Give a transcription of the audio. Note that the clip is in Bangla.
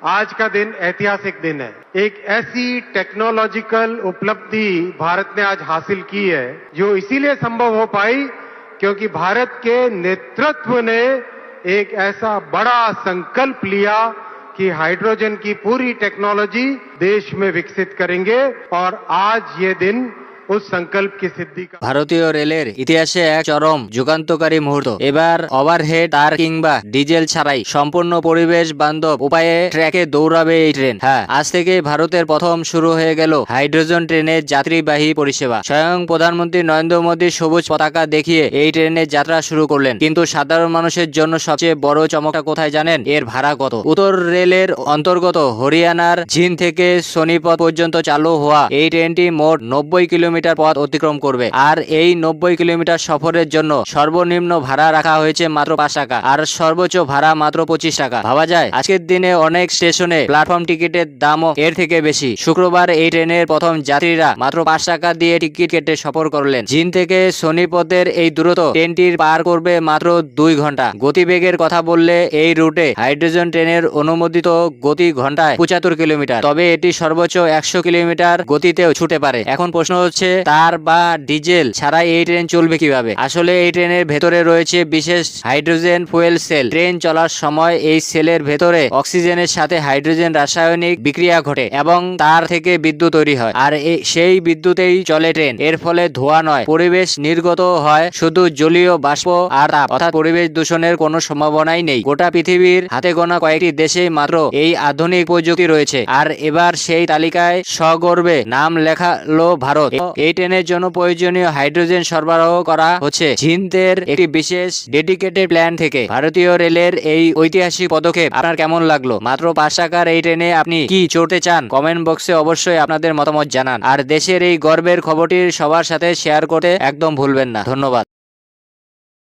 आज का दिन ऐतिहासिक दिन है। एक ऐसी टेक्नोलॉजिकल उपलब्धि भारत ने आज हासिल की है जो इसीलिए संभव हो पाई क्योंकि भारत के नेतृत्व ने एक ऐसा बड़ा संकल्प लिया कि हाइड्रोजन की पूरी टेक्नोलॉजी देश में विकसित करेंगे और आज ये दिन उस संकल्प की सिद्धि का ভারতীয় রেলের ইতিহাসে এক চরম যুগান্তকারী মুহূর্ত। এবার ওভারহেড তার কিংবা ডিজেল ছাড়াই সম্পূর্ণ পরিবেশ বান্ধব উপায়ে ট্র্যাকে দৌড়াবে এই ট্রেন। হ্যাঁ, আজ থেকে ভারতের প্রথম শুরু হয়ে গেল হাইড্রোজেন ট্রেনের যাত্রীবাহী পরিষেবা। স্বয়ং প্রধানমন্ত্রী নরেন্দ্র মোদী সবুজ পতাকা দেখিয়ে এই ট্রেনের যাত্রা শুরু করলেন। কিন্তু সাধারণ মানুষের জন্য সবচেয়ে বড় চমকটা কোথায় জানেন? এর ভাড়া কত। উত্তর রেলের অন্তর্গত হরিয়ানার জিন থেকে সোনিপত পর্যন্ত চালু হওয়া এই ট্রেনটি মোট 90 কিলোমিটার পথ অতিক্রম করবে। আর এই 90 কিলোমিটার সফরের জন্য সর্বনিম্ন ভাড়া রাখা হয়েছে মাত্র 5 টাকা আর সর্বোচ্চ ভাড়া মাত্র 25 টাকা। ভাবা যায় আজকের দিনে অনেক স্টেশনে প্ল্যাটফর্ম টিকিটের দামও এর থেকে বেশি। শুক্রবার এই ট্রেনের প্রথম যাত্রীরা মাত্র 5 টাকা দিয়ে টিকিট কেটে সফর করলেন। জিন থেকে সোনিপতের এই দূরত্ব ট্রেনটির পার করবে মাত্র 2 ঘন্টা। গতিবেগের কথা বললে এই রুটে হাইড্রোজেন ট্রেনের অনুমোদিত গতি ঘন্টায় 75 কিলোমিটার, তবে এটি সর্বোচ্চ 100 কিলোমিটার গতিতেও ছুটে পারে। এখন প্রশ্ন হচ্ছে তার বা ডিজেল ছাড়াই এই ট্রেন চলবে কিভাবে? আসলে এই ট্রেনের ভেতরে রয়েছে বিশেষ হাইড্রোজেন ফুয়েল সেল। ট্রেন চলার সময় এই সেলের ভেতরে অক্সিজেনের সাথে হাইড্রোজেন রাসায়নিক বিক্রিয়া ঘটে এবং তার থেকে বিদ্যুৎ তৈরি হয়। আর সেই বিদ্যুতেই চলে ট্রেন। এর ফলে ধোঁয়া নয়, পরিবেশ নির্গত হয় শুধু জলীয় বাষ্প আর তাপ, অর্থাৎ পরিবেশ দূষণের কোনো সম্ভাবনাই নেই। গোটা পৃথিবীর হাতে গোনা কয়েকটি দেশেই মাত্র এই আধুনিক প্রযুক্তি রয়েছে। আর এবার সেই তালিকায় সগর্বে নাম লেখালো ভারত। এই ট্রেনের জন্য প্রয়োজনীয় হাইড্রোজেন সরবরাহ করা হচ্ছে জিন্দের একটি বিশেষ ডেডিকেটেড প্ল্যান থেকে। ভারতীয় রেলের এই ঐতিহাসিক পদক্ষেপ আপনার কেমন লাগলো? মাত্র 5 টাকার এই ট্রেনে আপনি কি চড়তে চান? কমেন্ট বক্সে অবশ্যই আপনাদের মতামত জানান। আর দেশের এই গর্বের খবরটি সবার সাথে শেয়ার করতে একদম ভুলবেন না। ধন্যবাদ।